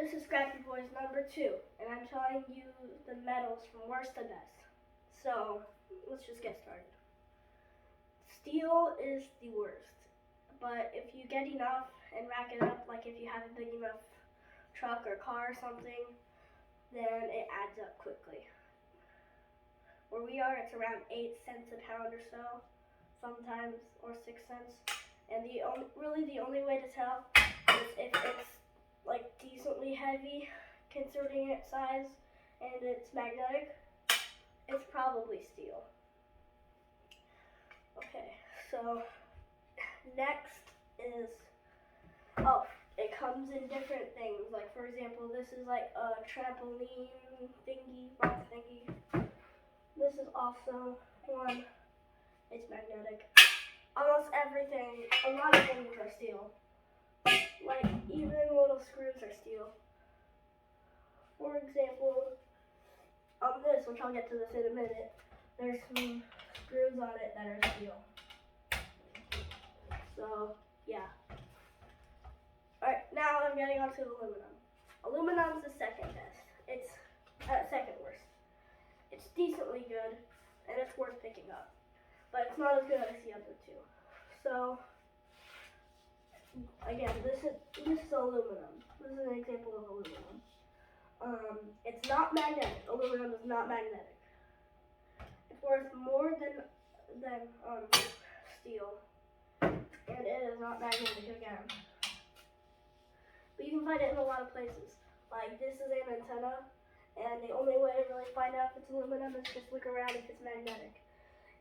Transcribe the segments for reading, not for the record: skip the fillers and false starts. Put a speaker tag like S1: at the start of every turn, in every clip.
S1: This is ScrappyBoy's number 2, and I'm telling you the medals from worst to best. So, let's just get started. Steel is the worst, but if you get enough and rack it up, like if you have a big enough truck or car or something, then it adds up quickly. Where we are, it's around 8 cents a pound or so, sometimes, or 6 cents. And the only way to tell is if it's like decently heavy, considering its size, and it's magnetic, it's probably steel. Okay, so next is, it comes in different things. Like for example, this is like a trampoline thingy, box thingy. This is also one, it's magnetic. Almost everything, a lot of things are steel. Like even little screws are steel. For example, on this, which I'll get to this in a minute, there's some screws on it that are steel. So, yeah. Alright, now I'm getting onto aluminum. Aluminum's the second best. It's second worst. It's decently good, and it's worth picking up. But it's not as good as the other two. So, again, this is aluminum. This is an example of aluminum. It's not magnetic. Aluminum is not magnetic. It's worth more than steel, and it is not magnetic again. But you can find it in a lot of places. Like this is an antenna, and the only way to really find out if it's aluminum is just look around if it's magnetic.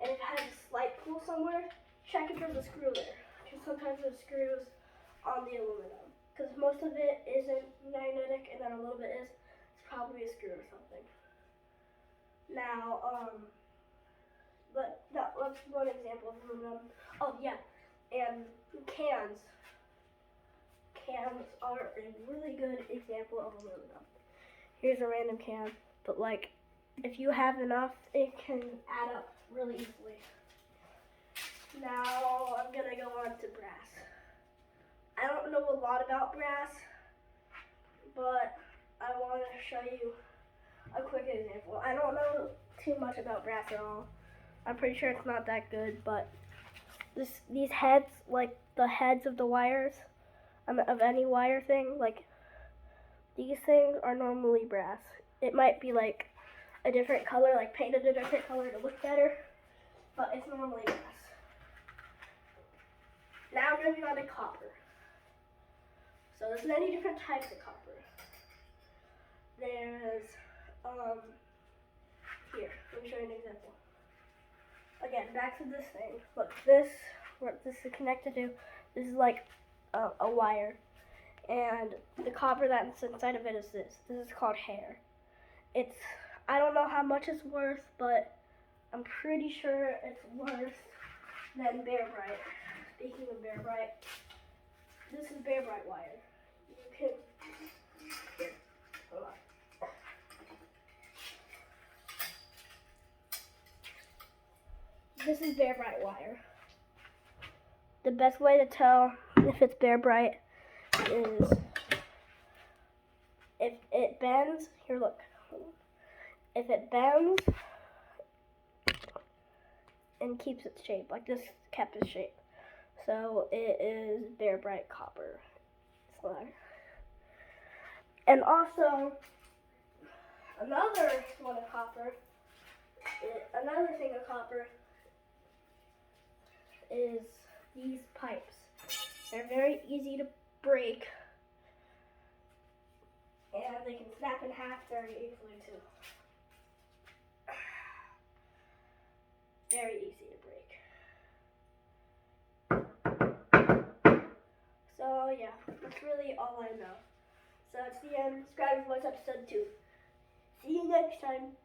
S1: And if it has a slight pull somewhere, check if there's a screw there. Because sometimes there's screws on the aluminum. Because most of it isn't magnetic, and then a little bit is. It's probably a screw or something. Now, but that's one example of aluminum. Oh yeah, and cans. Cans are a really good example of aluminum. Here's a random can, but like, if you have enough, it can add up really easily. Now, I'm gonna go on to brass. I don't know a lot about brass, but I want to show you a quick example. I don't know too much about brass at all. I'm pretty sure it's not that good, but these heads, like the heads of the wires, of any wire thing, like these things are normally brass. It might be like a different color, like painted a different color to look better, but it's normally brass. Now I'm moving on to copper. So there's many different types of copper. There's, here, let me show you an example. Again, back to this thing. Look, what this is connected to, this is like a wire. And the copper that's inside of it is this. This is called hair. I don't know how much it's worth, but I'm pretty sure it's worse than Bear Bright. Speaking of Bear Bright, this is Bear Bright wire. You can, here, hold on. This is Bear Bright wire. The best way to tell if it's Bear Bright is if it bends. Here, look. If it bends and keeps its shape, like this kept its shape, so it is Bear Bright copper. And also, another thing of copper is these pipes. They're very easy to break, and they can snap in half very easily too. Very easy to break. So yeah, that's really all I know. So it's the end. ScrappyBoy X episode 2. See you next time.